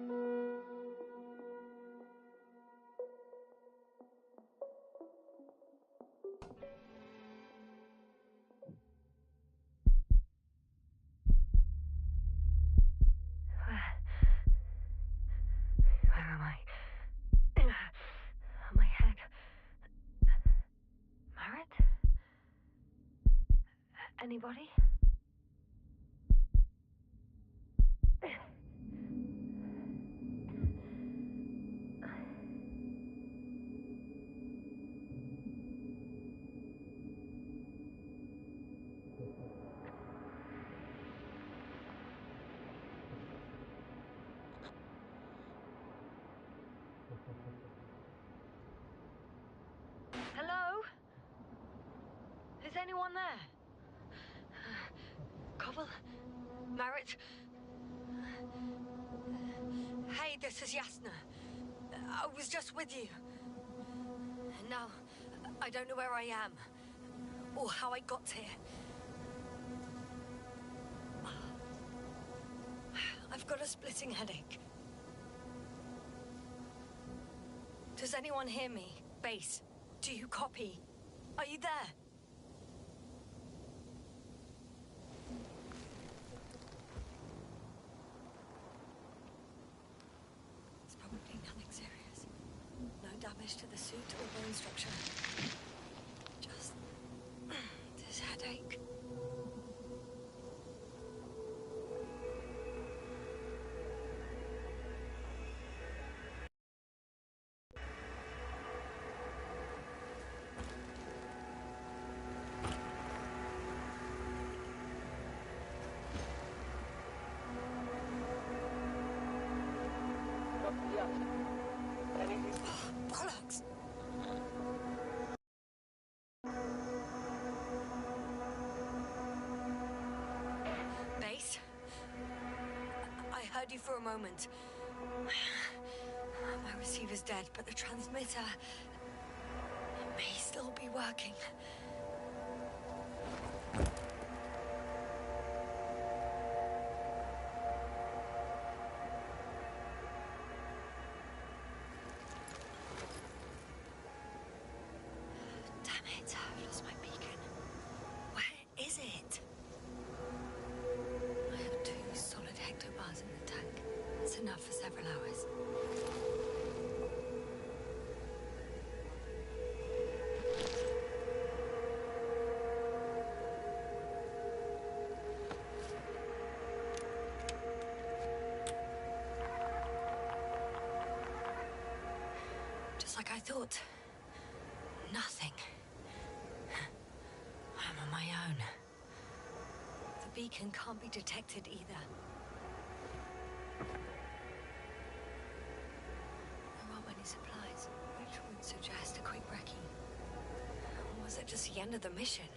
Where am I? My head. Merritt? Anybody? Hello? Is anyone there? Koval? Merritt? Hey, this is Yasna. I was just with you. Now, I don't know where I am, or how I got here. I've got a splitting headache. Does anyone hear me? Base, do you copy? Are you there? It's probably nothing serious. No damage to the suit or bone structure. Just this headache. Bollocks! Base? I heard you for a moment. My receiver's dead, but the transmitter may still be working. I've lost my beacon. Where is it? I have 2 solid hectobars in the tank. It's enough for several hours. Just like I thought. Nothing. I'm on my own. The beacon can't be detected either. There aren't many supplies, which would suggest a quick recce. Or was it just the end of the mission?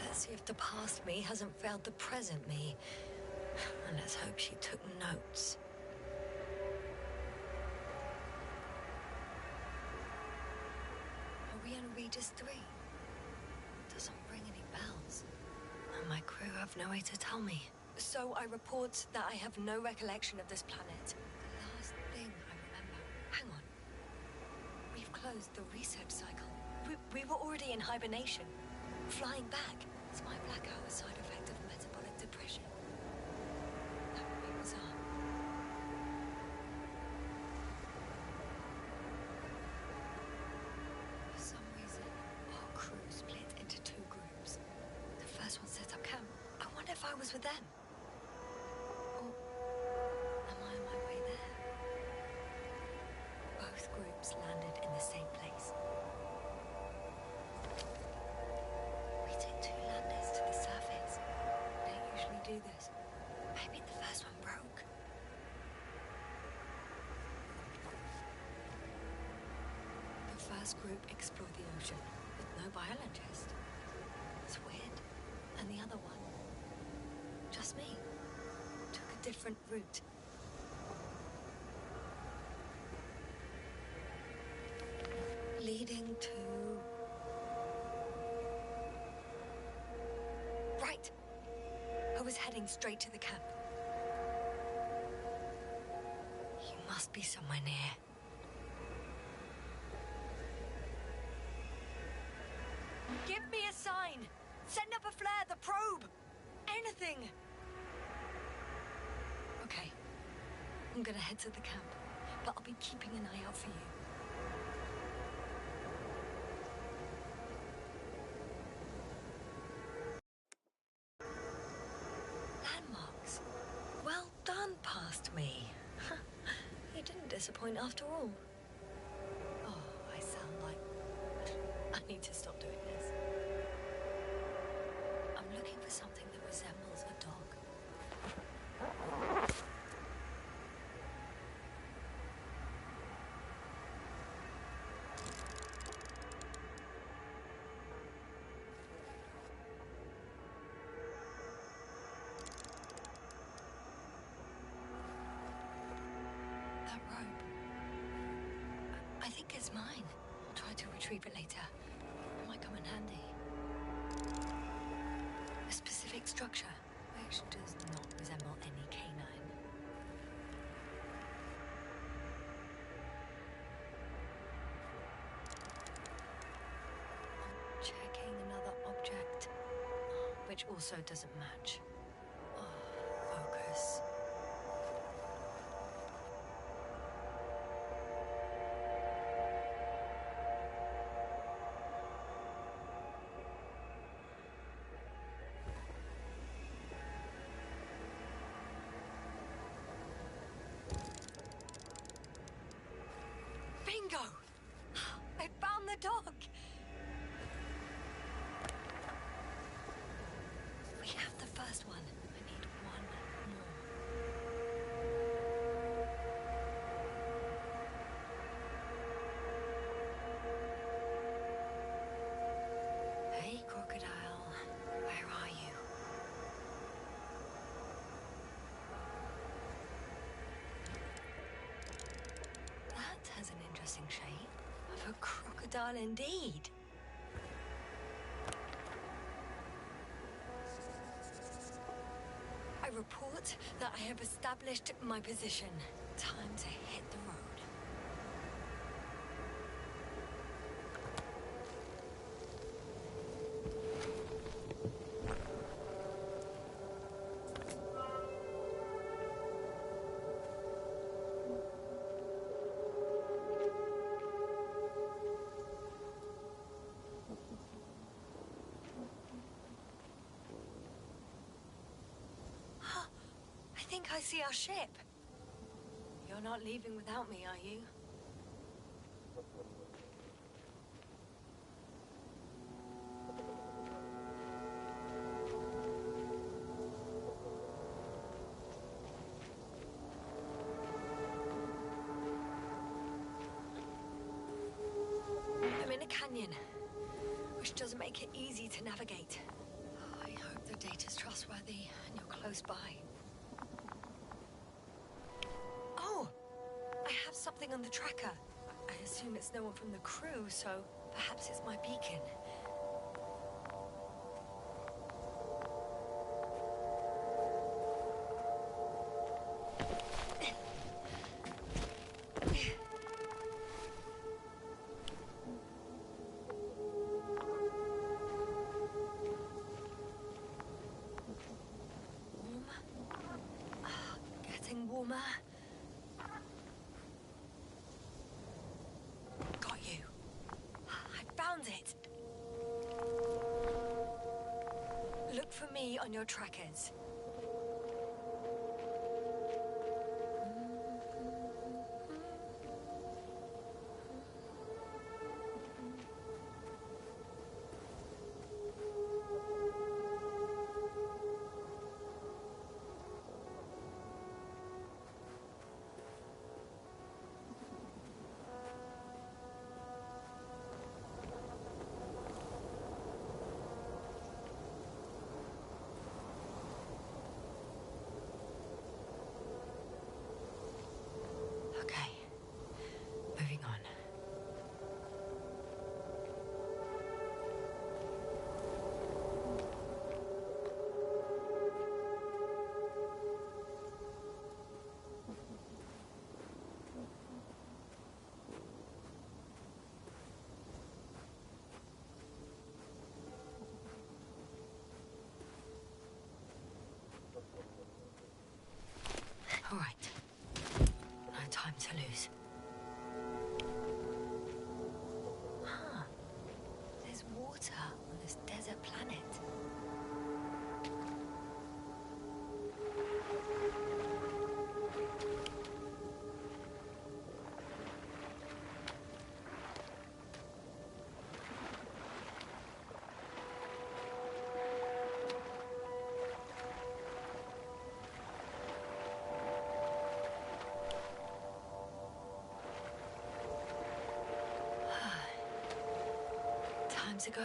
Let's see if the past me hasn't failed the present me. And let's hope she took notes. Are we in Regis 3? Doesn't ring any bells. And my crew have no way to tell me. So I report that I have no recollection of this planet. The last thing I remember. Hang on. We've closed the research cycle. We were already in hibernation. Flying back. Is my blackout a side effect of metabolic depression? That would be bizarre. For some reason, our crew split into 2 groups. The first one set up camp. I wonder if I was with them. Or am I on my way there? Both groups landed in the same place. We take 2 landers to the surface. We don't usually do this. Maybe the first one broke. The first group explored the ocean with no biologist. It's weird. And the other one, just me, took a different route. leading to... Right. I was heading straight to the camp. You must be somewhere near. Give me a sign! Send up a flare, the probe! Anything! Okay. I'm gonna head to the camp, but I'll be keeping an eye out for you. Landmarks. Well done, past me. You didn't disappoint after all. Oh, I sound like... I need to stop doing this. I'm looking for something that resembles a dog. That rope. I think it's mine. I'll try to retrieve it later. It might come in handy. A specific structure, which does not resemble any canine. I'm checking another object, which also doesn't match. Oh, focus. Bingo! I found the dog! We have the first one. I need one more. Hey, crocodile. Where are you? That has an interesting shape. Of a crocodile indeed. I report that I have established my position. Time to hit the road. I think I see our ship. You're not leaving without me, are you? I'm in a canyon, which doesn't make it easy to navigate. I hope the data's trustworthy and you're close by. Oh! I have something on the tracker. I assume it's no one from the crew, so perhaps it's my beacon. Warm. Getting warmer. Got you. I found it. Look for me on your trackers. Okay, moving on. Time to go.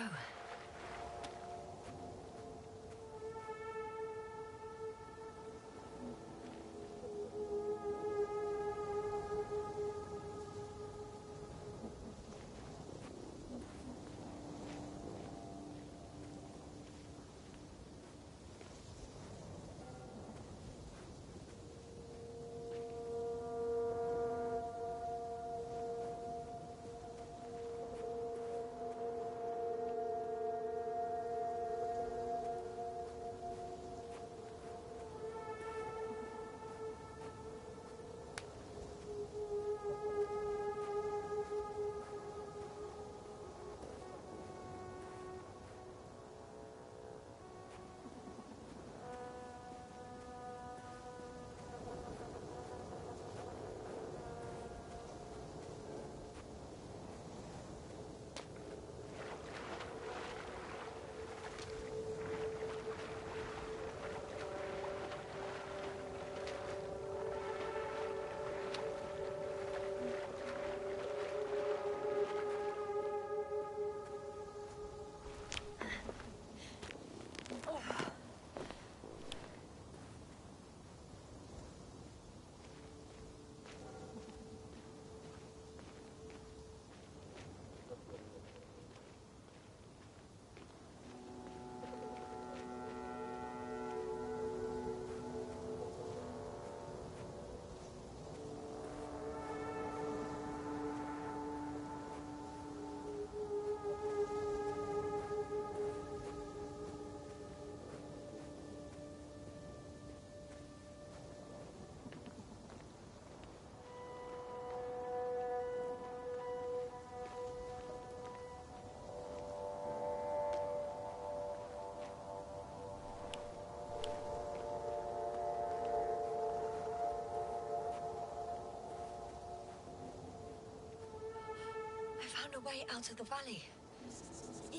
I found a way out of the valley,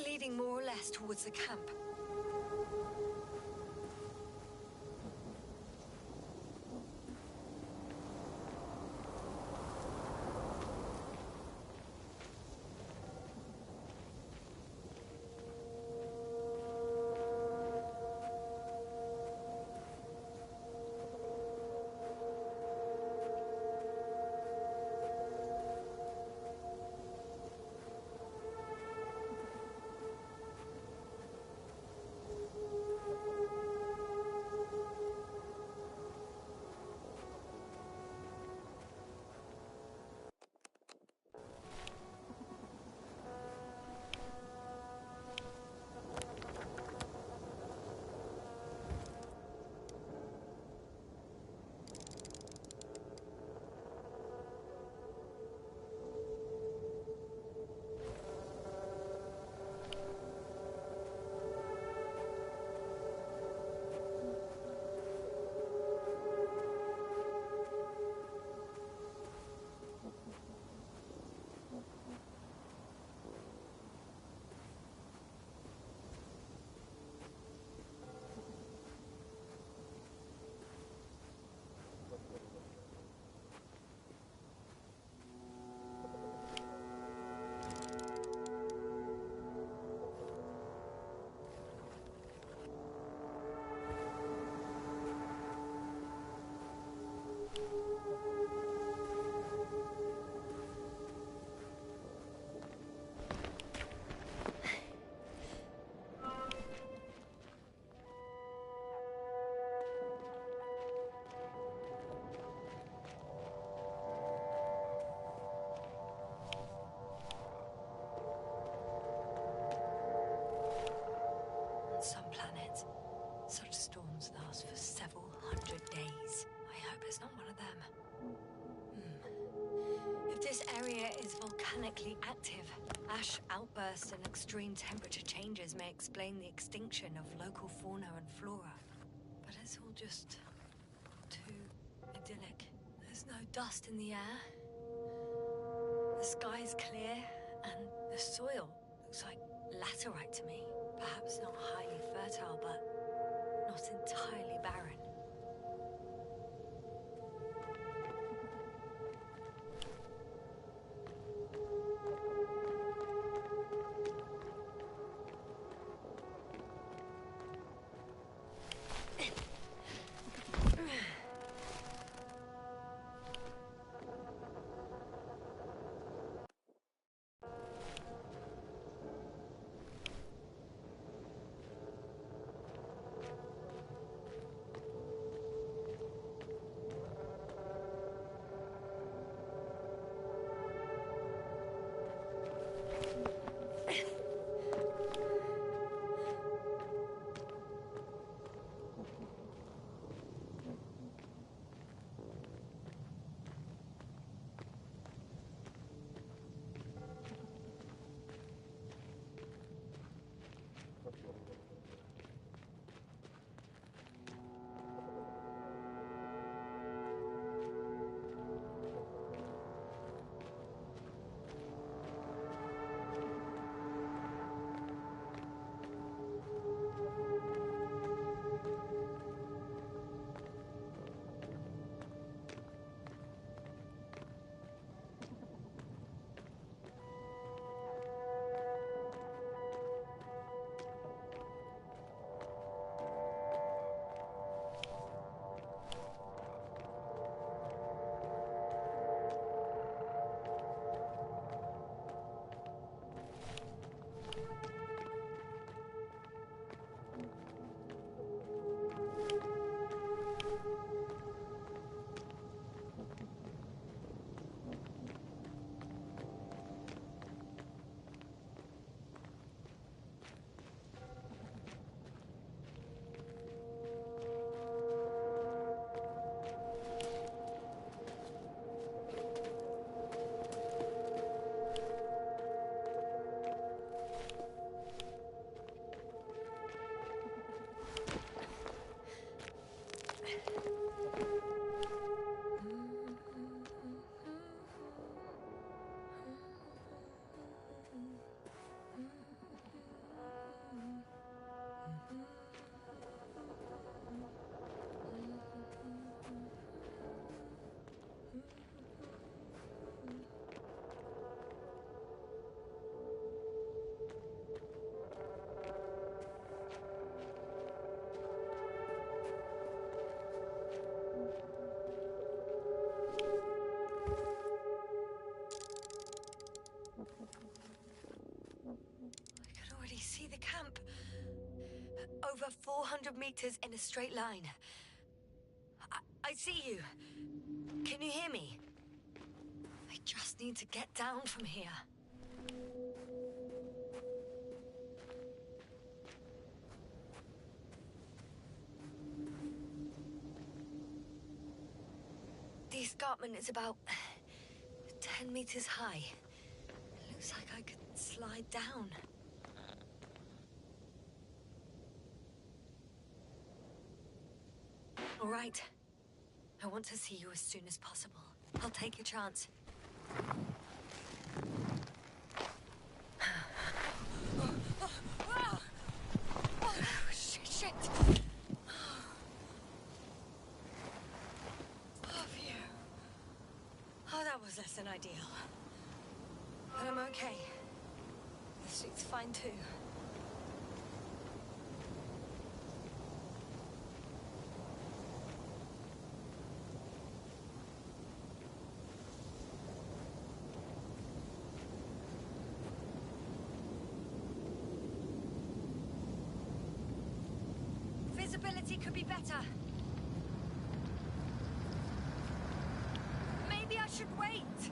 leading more or less towards the camp. On some planets, such storms last for several hundred days. I hope it's not one of them. If this area is volcanically active, ash outbursts and extreme temperature changes may explain the extinction of local fauna and flora. But it's all just too idyllic. There's no dust in the air. The sky's clear, and the soil looks like laterite to me. Perhaps not highly fertile, but not entirely barren. over 400 meters in a straight line. I see you. Can you hear me? I just need to get down from here. The escarpment is about 10 meters high. It looks like I could slide down. All right. I want to see you as soon as possible. I'll take your chance. Shit. Oh, phew. Oh, that was less than ideal. But I'm okay. The suit's fine too. Visibility could be better. Maybe I should wait.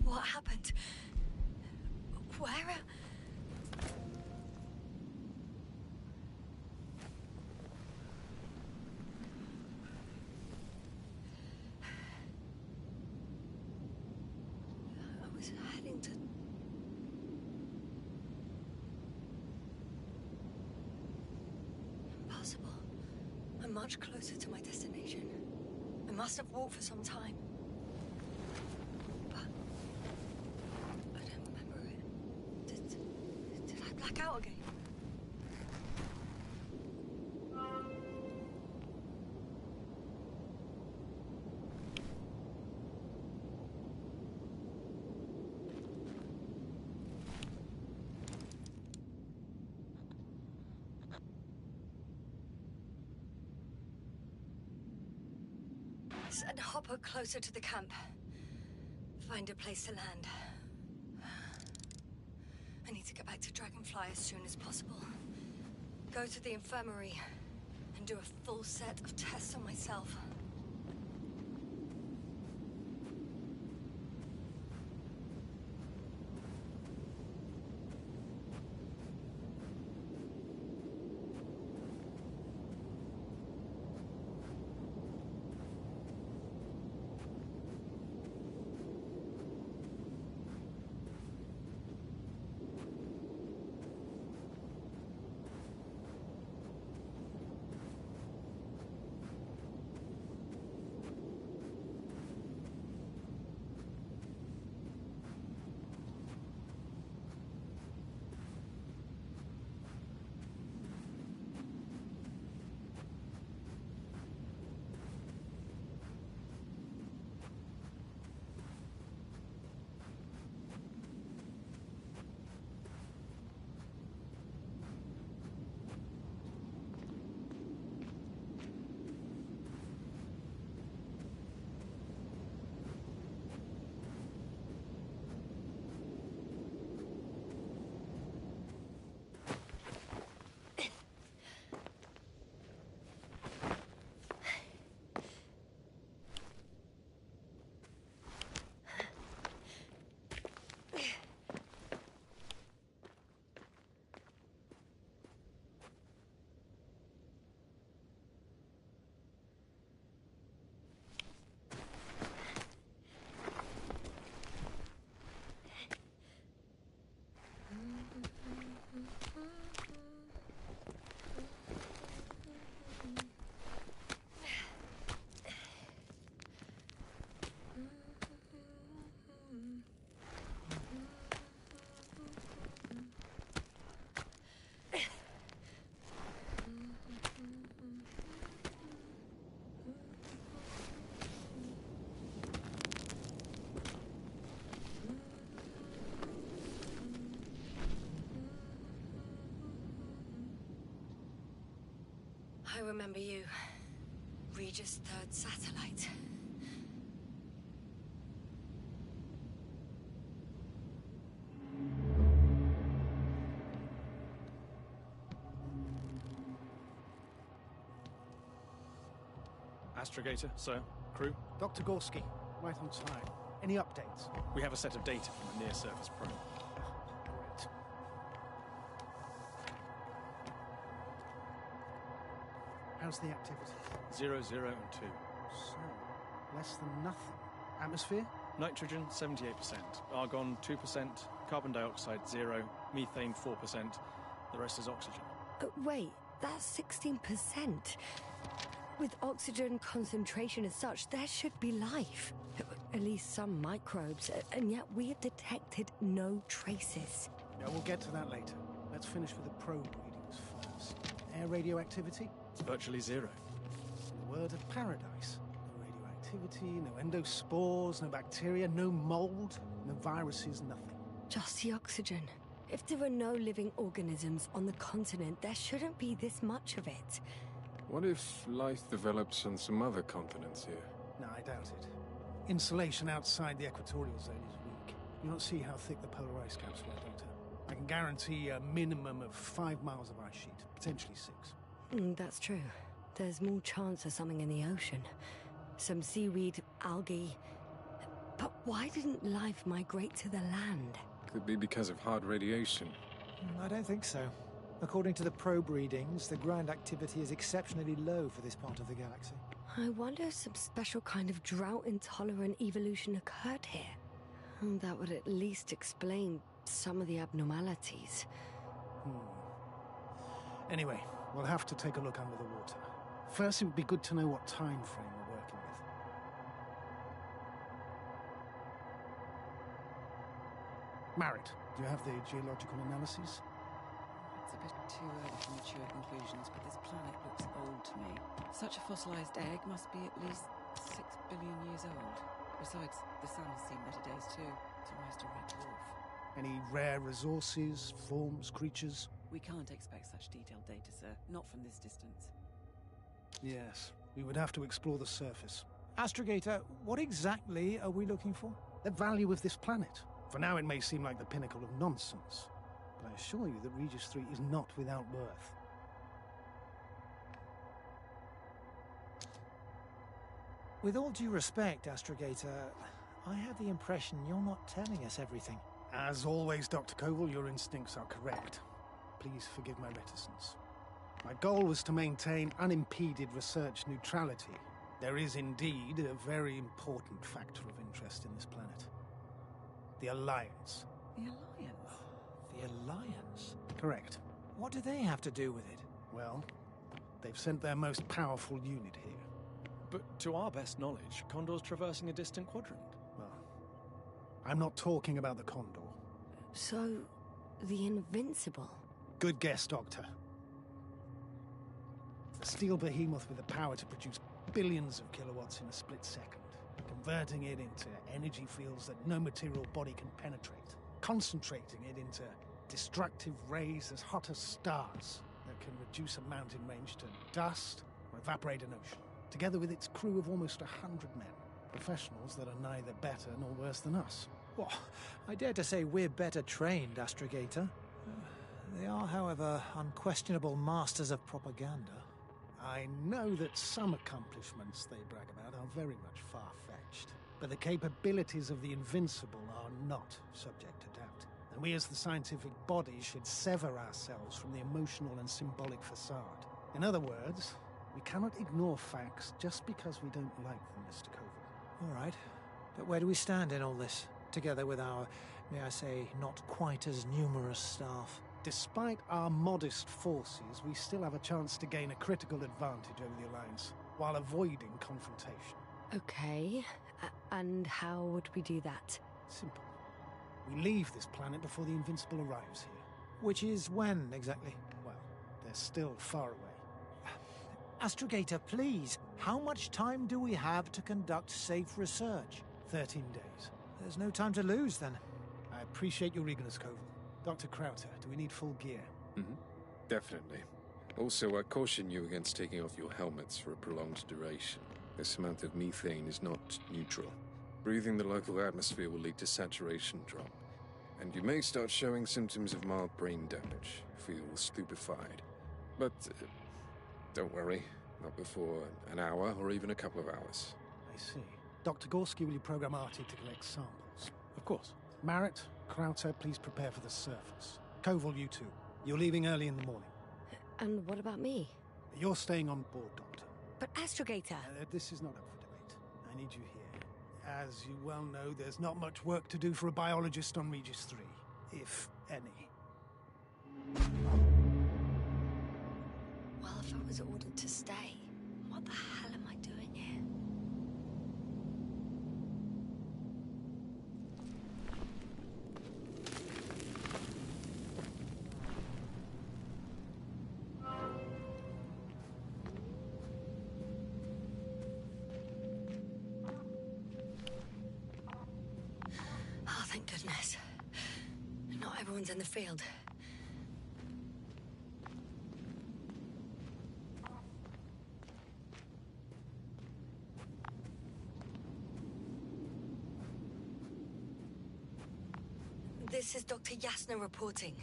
What happened? Where? I was heading to... Impossible. I'm much closer to my destination. I must have walked for some time. But... I don't remember it. Did I black out again? Send Hopper closer to the camp. Find a place to land. I need to get back to Dragonfly as soon as possible. Go to the infirmary and do a full set of tests on myself. I remember you. Regis' third satellite. Astrogator, sir. Crew. Dr. Gorski, right on time. Any updates? We have a set of data from a near-surface probe. Great. How's the activity? 0, 0, and 2. So, less than nothing. Atmosphere? Nitrogen, 78%. Argon, 2%. Carbon dioxide, 0. Methane, 4%. The rest is oxygen. Wait, that's 16%. With oxygen concentration as such, there should be life. At least some microbes, and yet we have detected no traces. Yeah, we'll get to that later. Let's finish with the probe readings first. Air radioactivity? It's virtually 0. The word of paradise. No radioactivity, no endospores, no bacteria, no mold, no viruses, nothing. Just the oxygen. If there are no living organisms on the continent, there shouldn't be this much of it. What if life develops on some other continents here? No, I doubt it. Insulation outside the equatorial zone is weak. You don't see how thick the polar ice caps were, Doctor. I can guarantee a minimum of 5 miles of ice sheet, potentially 6. That's true. There's more chance of something in the ocean. Some seaweed, algae. But why didn't life migrate to the land? Could be because of hard radiation. I don't think so. According to the probe readings, the ground activity is exceptionally low for this part of the galaxy. I wonder if some special kind of drought-intolerant evolution occurred here. That would at least explain some of the abnormalities. Anyway, we'll have to take a look under the water. First, it would be good to know what time frame we're working with. Marit, do you have the geological analyses? It's a bit too early for mature conclusions, but this planet looks old to me. Such a fossilized egg must be at least 6 billion years old. Besides, the sun has seen better days too. It's almost a red dwarf. Any rare resources, forms, creatures? We can't expect such detailed data, sir. Not from this distance. Yes, we would have to explore the surface. Astrogator, what exactly are we looking for? The value of this planet. For now, it may seem like the pinnacle of nonsense, but I assure you that Regis 3 is not without worth. With all due respect, Astrogator, I have the impression you're not telling us everything. As always, Dr. Koval, your instincts are correct. Please forgive my reticence. My goal was to maintain unimpeded research neutrality. There is indeed a very important factor of interest in this planet. The Alliance. The Alliance? The Alliance? Correct. What do they have to do with it? Well, they've sent their most powerful unit here. But to our best knowledge, Condor's traversing a distant quadrant. Well, I'm not talking about the Condor. So, the Invincible? Good guess, Doctor. A steel behemoth with the power to produce billions of kilowatts in a split second, converting it into energy fields that no material body can penetrate, concentrating it into destructive rays as hot as stars that can reduce a mountain range to dust or evaporate an ocean, together with its crew of almost 100 men, professionals that are neither better nor worse than us. Well, I dare to say we're better trained, Astrogator. They are, however, unquestionable masters of propaganda. I know that some accomplishments they brag about are very much far-fetched, but the capabilities of the Invincible are not subject to doubt. And we as the scientific body should sever ourselves from the emotional and symbolic facade. In other words, we cannot ignore facts just because we don't like them, Mr. Koval. All right. But where do we stand in all this? Together with our, may I say, not quite as numerous staff. Despite our modest forces, we still have a chance to gain a critical advantage over the Alliance, while avoiding confrontation. Okay. And how would we do that? Simple. We leave this planet before the Invincible arrives here. Which is when, exactly? Well, they're still far away. Astrogator, please, how much time do we have to conduct safe research? 13 days. There's no time to lose, then. I appreciate your eagerness, Koval. Dr. Krauter, do we need full gear? Definitely. Also, I caution you against taking off your helmets for a prolonged duration. This amount of methane is not neutral. Breathing the local atmosphere will lead to saturation drop, and you may start showing symptoms of mild brain damage, feel stupefied. But don't worry, not before an hour or even a couple of hours. I see. Dr. Gorski, will you program Artie to collect samples? Of course. Marrett, Krauter, please prepare for the surface. Koval, you too. You're leaving early in the morning. And what about me? You're staying on board, Doctor. But Astrogator... This is not up for debate. I need you here. As you well know, there's not much work to do for a biologist on Regis 3, if any. Well, if I was ordered to stay, what the hell am I doing here? Oh, thank goodness. Not everyone's in the field. This is Dr. Yasna reporting.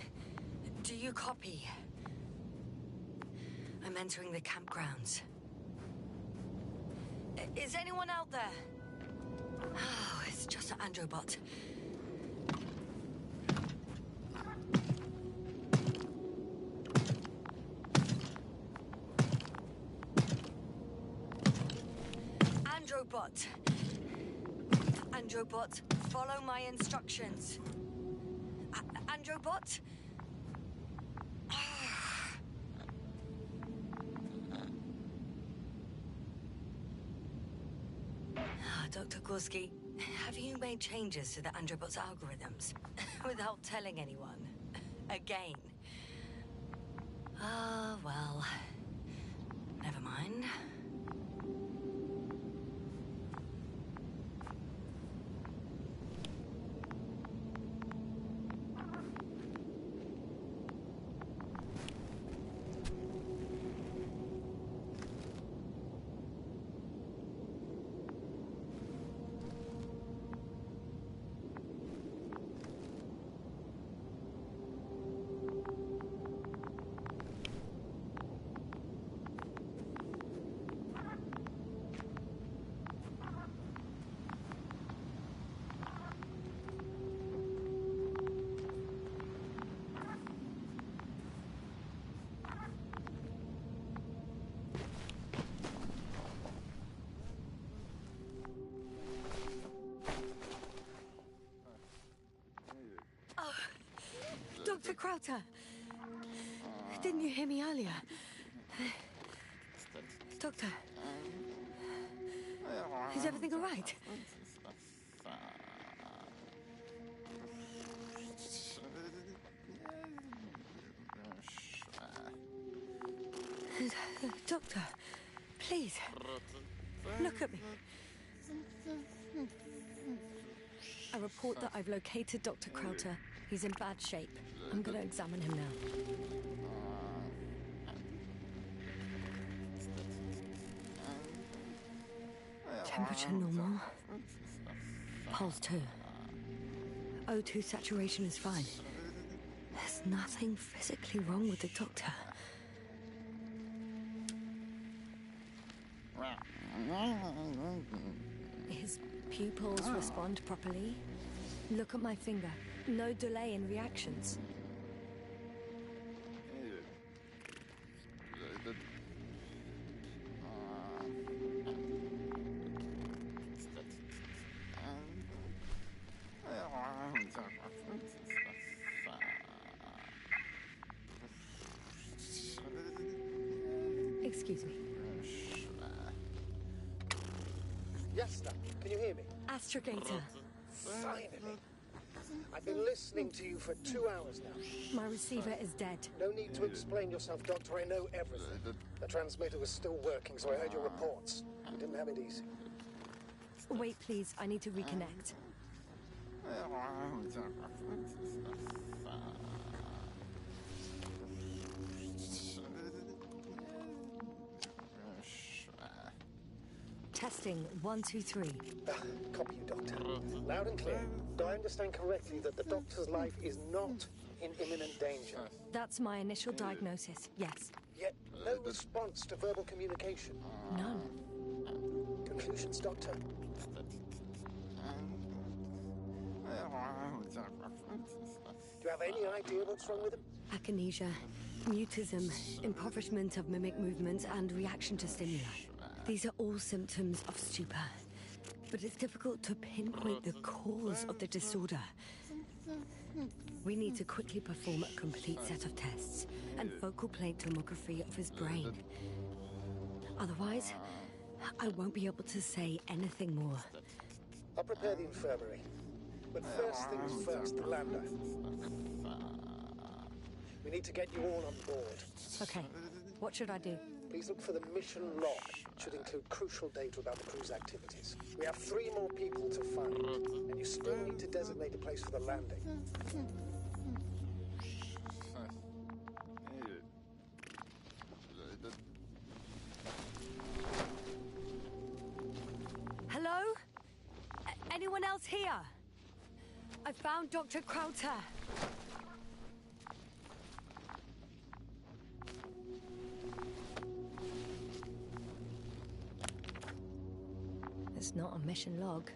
Do you copy? I'm entering the campgrounds. Is anyone out there? Oh, it's just an androbot. Androbot. Androbot, follow my instructions. Androbot? Dr. Gorski, have you made changes to the Androbot's algorithms without telling anyone? Again? Ah, well, never mind. Dr. Krauter! Didn't you hear me earlier? Doctor? Is everything all right? Doctor, please, look at me. I report that I've located Dr. Krauter. He's in bad shape. I'm going to examine him now. Temperature normal. Pulse 2. O2 saturation is fine. There's nothing physically wrong with the doctor. His pupils respond properly. Look at my finger. No delay in reactions. Excuse me. Yes, sir. Can you hear me? Astrogator. Finally. I've been listening to you for 2 hours now. My receiver is dead. No need to explain yourself, Doctor. I know everything. The transmitter was still working, so I heard your reports. You didn't have it easy. Wait, please. I need to reconnect. Testing 1, 2, 3. Copy you, Doctor. Loud and clear. Do I understand correctly that the Doctor's life is not in imminent danger? That's my initial diagnosis, yes. Yet no response to verbal communication. None. Conclusions, Doctor? Do you have any idea what's wrong with him? Akinesia, mutism, impoverishment of mimic movements, and reaction to stimuli. These are all symptoms of stupor. But it's difficult to pinpoint the cause of the disorder. We need to quickly perform a complete set of tests and focal plane tomography of his brain. Otherwise, I won't be able to say anything more. I'll prepare the infirmary. But first things first, the lander. We need to get you all on board. Okay, what should I do? Please look for the mission log. It should include crucial data about the crew's activities. We have 3 more people to find, and you still need to designate a place for the landing. Hello? Anyone else here? I found Dr. Crowther. It's not a mission log.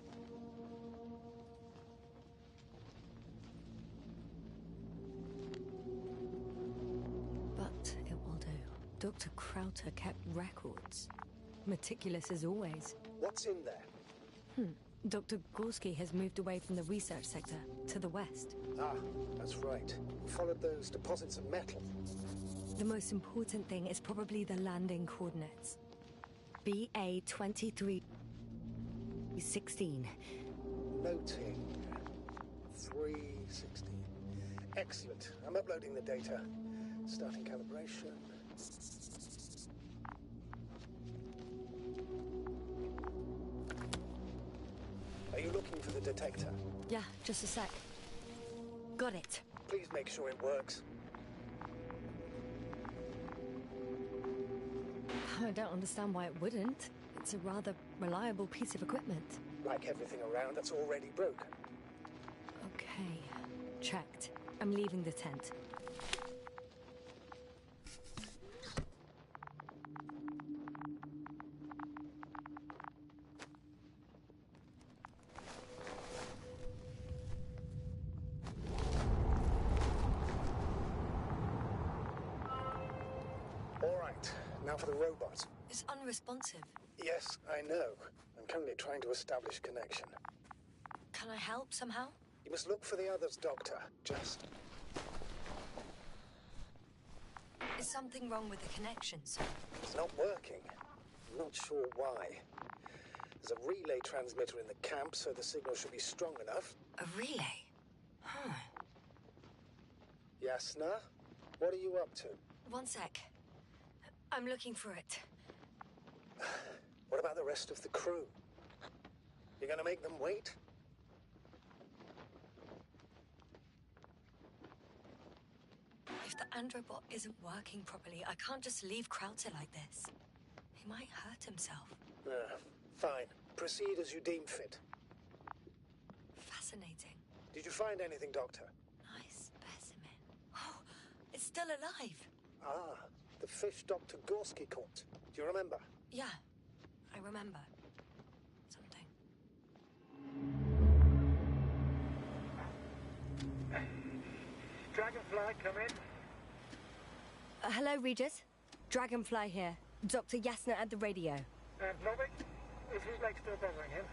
But it will do. Dr. Crowther kept records. Meticulous as always. What's in there? Dr. Gorski has moved away from the research sector to the west. Ah, that's right. We followed those deposits of metal. The most important thing is probably the landing coordinates. BA 2316. Noting 316. Excellent. I'm uploading the data. Starting calibration. Are you looking for the detector? Yeah, just a sec. Got it. Please make sure it works. I don't understand why it wouldn't. It's a rather reliable piece of equipment. Like everything around that's already broken. Okay, checked. I'm leaving the tent. All right, now for the robot. It's unresponsive. Yes, I know. I'm currently trying to establish connection. Can I help somehow? You must look for the others, Doctor. Just... Is something wrong with the connections? It's not working. I'm not sure why. There's a relay transmitter in the camp, so the signal should be strong enough. A relay? Huh. Yasna, what are you up to? One sec. I'm looking for it. What about the rest of the crew? You're gonna make them wait? If the androbot isn't working properly, I can't just leave Crowther like this. He might hurt himself. Fine. Proceed as you deem fit. Fascinating. Did you find anything, Doctor? Nice specimen. Oh, it's still alive. Ah, the fish Dr. Gorski caught. Do you remember? Yeah, I remember. Something. Dragonfly, come in. Hello, Regis. Dragonfly here. Dr. Yasna at the radio. And Novik? Is his leg still bothering him?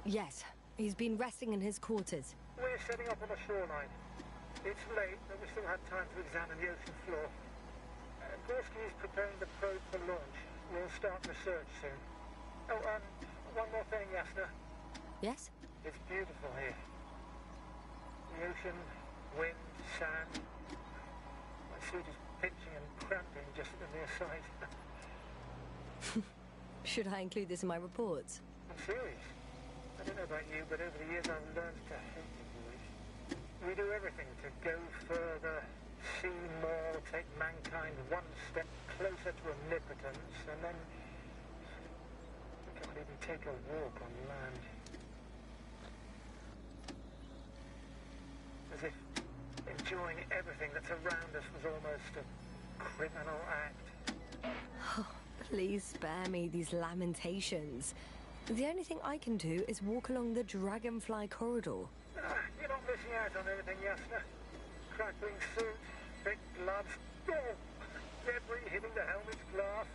Yes, he's been resting in his quarters. We're setting up on the shoreline. It's late, but we still have time to examine the ocean floor. Gorski's preparing the probe for launch. We'll start research soon. Oh, one more thing, Yasna. Yes? It's beautiful here. The ocean, wind, sand. My suit is pinching and cramping just at the mere sight. Should I include this in my reports? I'm serious. I don't know about you, but over the years I've learned to hate the void. We do everything to go further, see more, take mankind one step closer to omnipotence, and then we can't even take a walk on land. As if enjoying everything that's around us was almost a criminal act. Oh, please spare me these lamentations. The only thing I can do is walk along the dragonfly corridor. You're not missing out on anything, Yasna. Crackling suit, big gloves, debris hitting the helmet's glass.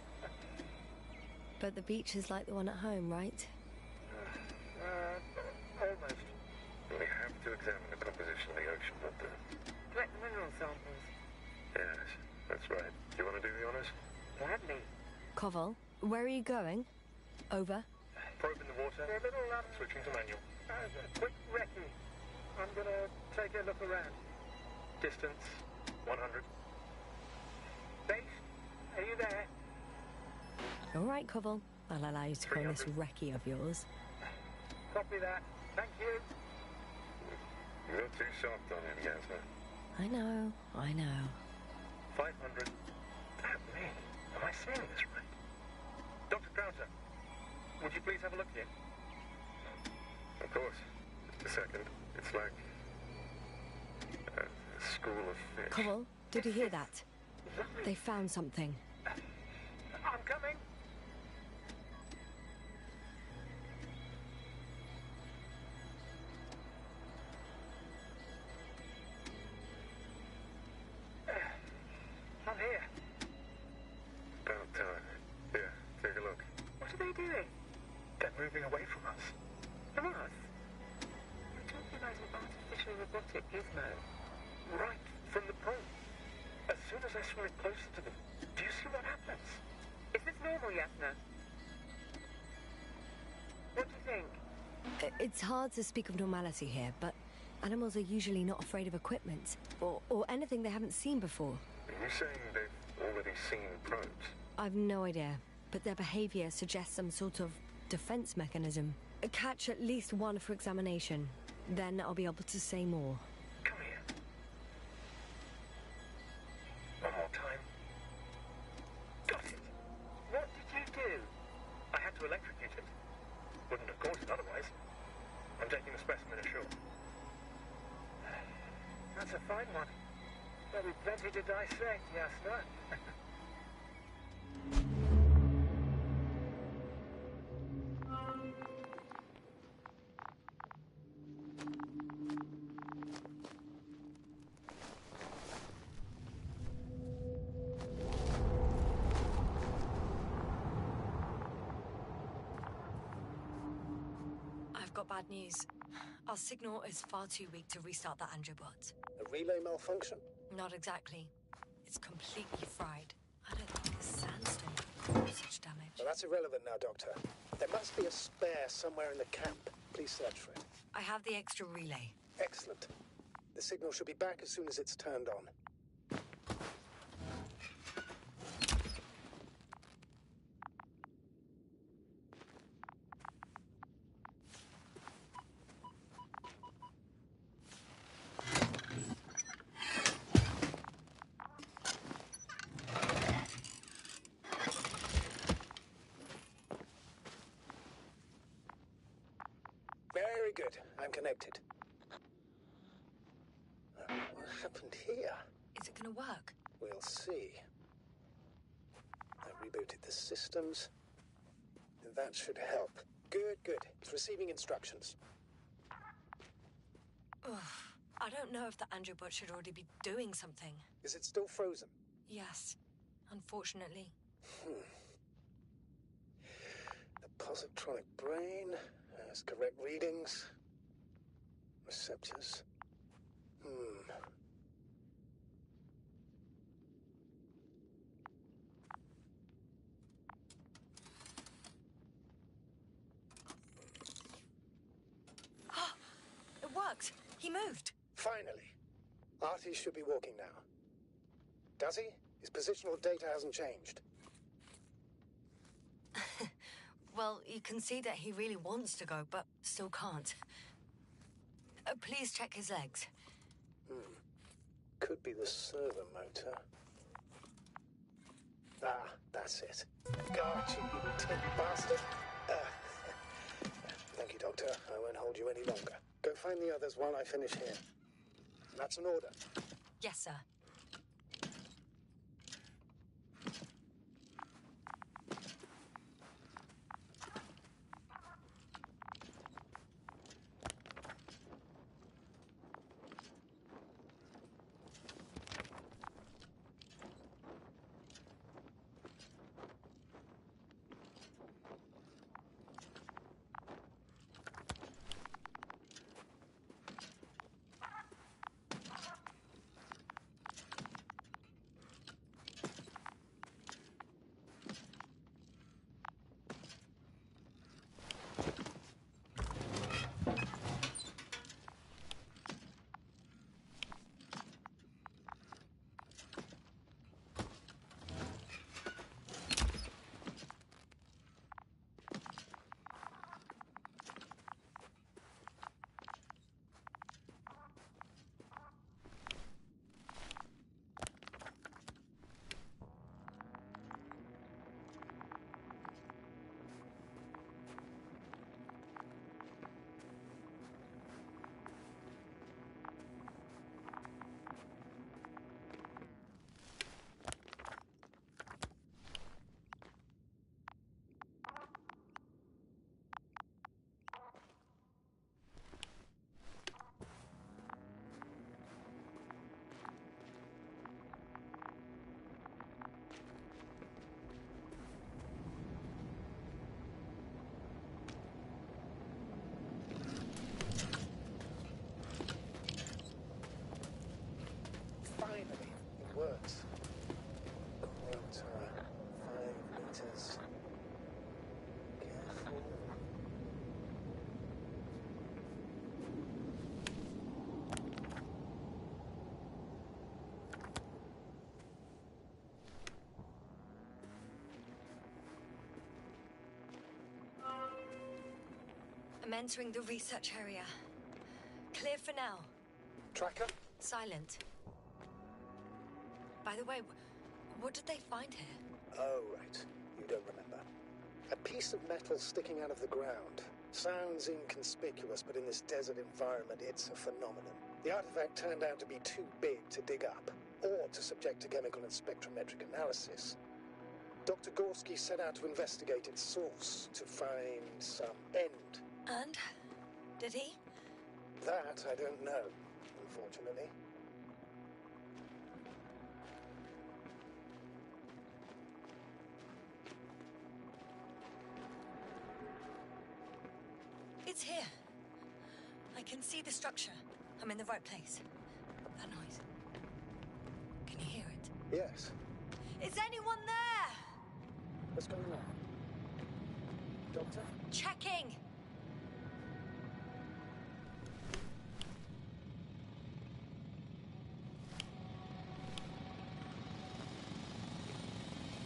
But the beach is like the one at home, right? Almost. We have to examine the composition of the ocean, Doctor. Collect the mineral samples. Yes, that's right. Do you want to do the honors? Gladly. Koval, where are you going? Over. Probe in the water. A little, Switching to manual. a quick recce. I'm gonna take a look around. Distance 100. Base, are you there? All right, Koval. I'll allow you to go on this recce of yours. Copy that. Thank you. You're too soft on him, Yasna. I know. 500. Damn me. Am I saying this right? Dr. Crowther, would you please have a look here? Of course. Just a second. It's like a school of fish. Koval, did you hear that? They found something. I'm coming. I'm here. About time. Here, take a look. What are they doing? They're moving away from us. From us? You're talking about an artificial robotic gizmo. Right from the probe. As soon as I swing it closer to them, do you see what happens? Is this normal, Yasna? What do you think? It's hard to speak of normality here, but animals are usually not afraid of equipment or anything they haven't seen before. Are you saying they've already seen probes? I've no idea, but their behavior suggests some sort of defense mechanism. Catch at least one for examination. Then I'll be able to say more. Come here. One more time. Got it. What did you do? I had to electrocute it. Wouldn't have caught it otherwise. I'm taking the specimen ashore. That's a fine one. There'll be plenty to dissect, Yasna. I've got bad news. Our signal is far too weak to restart the Androbot. A relay malfunction? Not exactly. It's completely fried. I don't think the sandstorm could cause such damage. Well, that's irrelevant now, Doctor. There must be a spare somewhere in the camp. Please search for it. I have the extra relay. Excellent. The signal should be back as soon as it's turned on. Very good. I'm connected. What happened here? Is it gonna work? We'll see. I rebooted the systems. That should help. Good. It's receiving instructions. Ugh. I don't know if the Androbot should already be doing something. Is it still frozen? Yes, unfortunately. The positronic brain has correct readings. Receptors. He moved. Finally. Artie should be walking now. Does he? His positional data hasn't changed. Well, you can see that he really wants to go, but still can't. Please check his legs. Could be the servo motor. Ah, that's it. Gotcha, you tin bastard. Thank you, Doctor. I won't hold you any longer. Go find the others while I finish here. That's an order. Yes, sir. Finally, it works. Quarter, 5 meters. Careful. I'm entering the research area. Clear for now. Tracker? Silent. By the way, what did they find here? Oh, right. You don't remember. A piece of metal sticking out of the ground. Sounds inconspicuous, but in this desert environment, it's a phenomenon. The artifact turned out to be too big to dig up, or to subject to chemical and spectrometric analysis. Dr. Gorski set out to investigate its source, to find some end. And? Did he? That I don't know, unfortunately. It's here. I can see the structure. I'm in the right place. That noise. Can you hear it? Yes. Is anyone there? What's going on? Doctor? Checking.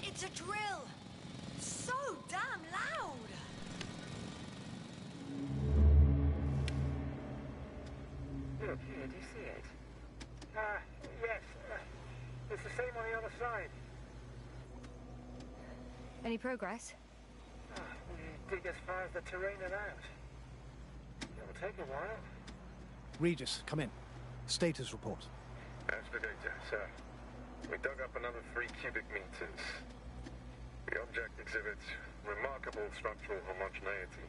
It's a drill. So damn loud. Look here, do you see it? Yes. It's the same on the other side. Any progress? We dig as far as the terrain allowed. It'll take a while. Regis, come in. Status report. Aspirator, sir. We dug up another 3 cubic meters. The object exhibits remarkable structural homogeneity.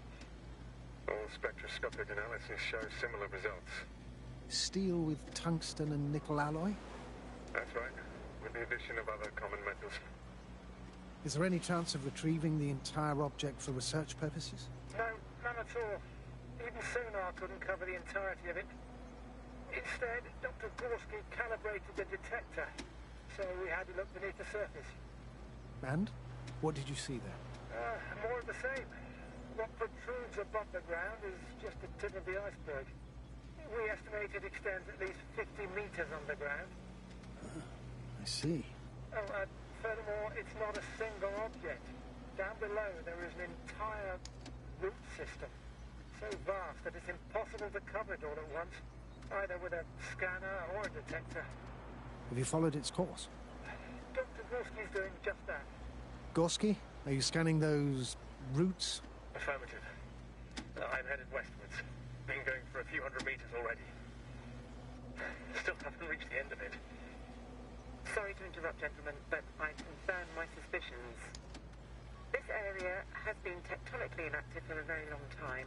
All spectroscopic analysis shows similar results. Steel with tungsten and nickel alloy? That's right, with the addition of other common metals. Is there any chance of retrieving the entire object for research purposes? No, none at all. Even sonar couldn't cover the entirety of it. Instead, Dr. Gorski calibrated the detector, so we had to look beneath the surface. And? What did you see there? More of the same. What protrudes above the ground is just the tip of the iceberg. We estimate it extends at least 50 meters underground. I see. Oh, furthermore, it's not a single object. Down below, there is an entire root system. So vast that it's impossible to cover it all at once, either with a scanner or a detector. Have you followed its course? Dr. Gorski's doing just that. Gorski, are you scanning those roots? Affirmative. I'm headed westwards. Been going for a few hundred meters already. Still haven't reached the end of it. Sorry to interrupt, gentlemen, but I confirm my suspicions. This area has been tectonically inactive for a very long time,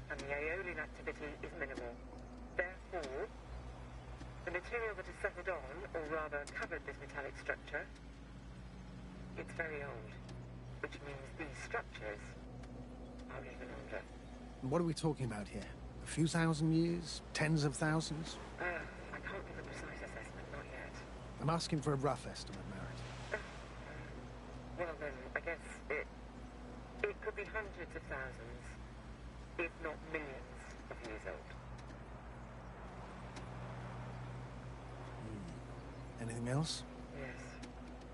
and the aeolian activity is minimal. Therefore, the material that has settled on, or rather covered this metallic structure, it's very old, which means these structures are even older. What are we talking about here? A few thousand years? Tens of thousands? I can't give a precise assessment, not yet. I'm asking for a rough estimate, Merritt. Well then, I guess it could be hundreds of thousands, if not millions of years old. Anything else? Yes.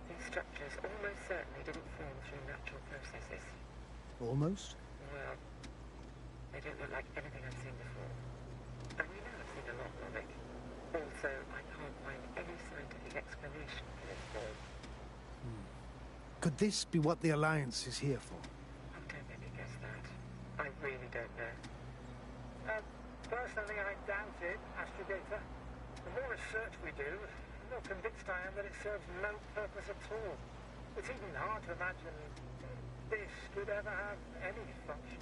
These structures almost certainly didn't form through natural processes. Almost? Well, they don't look like anything I've seen before. And you know I've seen a lot of it. Also, I can't find any scientific explanation for this form. Could this be what the Alliance is here for? I don't make me guess that. I really don't know. Personally, I doubt it, Astrogator. The more research we do, the more convinced I am that it serves no purpose at all. It's even hard to imagine this could ever have any function.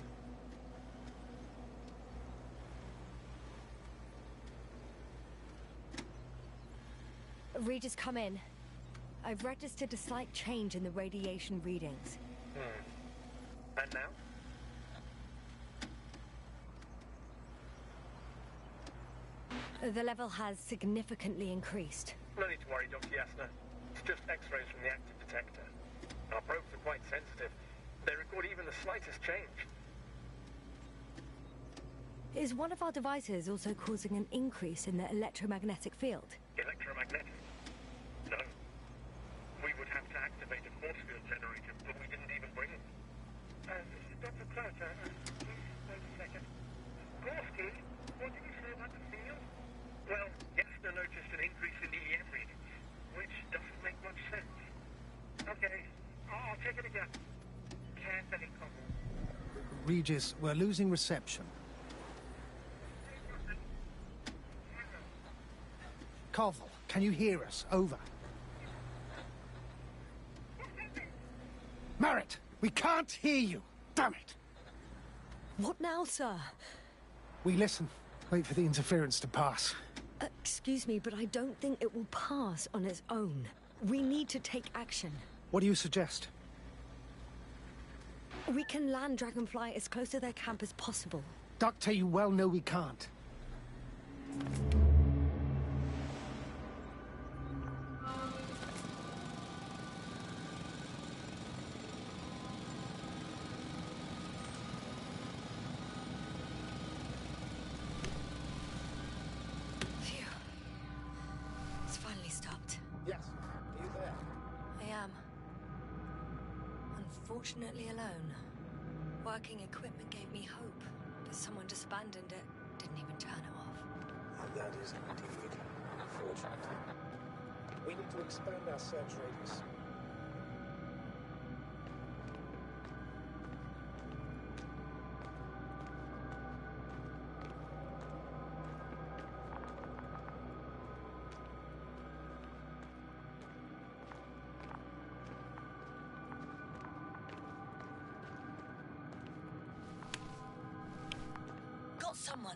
Regis, come in. I've registered a slight change in the radiation readings. And now? The level has significantly increased. No need to worry, Dr. Yasna. It's just X-rays from the active detector. Our probes are quite sensitive. They record even the slightest change. Is one of our devices also causing an increase in the electromagnetic field? Electromagnetic? No. We would have to activate a force field generator, but we didn't even bring it. Dr. Croucher, please wait a second. Gorski, what did you say about the field? Well, Yasna noticed an increase in EM readings, which doesn't make much sense. Okay, I'll check it again. Carefully, Cobble. Regis, we're losing reception. Koval, can you hear us? Over. Merritt, we can't hear you. Damn it. What now, sir? We listen. Wait for the interference to pass. Excuse me, but I don't think it will pass on its own. We need to take action. What do you suggest? We can land Dragonfly as close to their camp as possible. Doctor, you well know we can't. Phew. It's finally stopped. Yes. Are you there? I am. Unfortunately alone. Working equipment gave me hope, but someone just abandoned it, didn't even turn it off. That is indeed unfortunate. We need to expand our search radius. Got someone!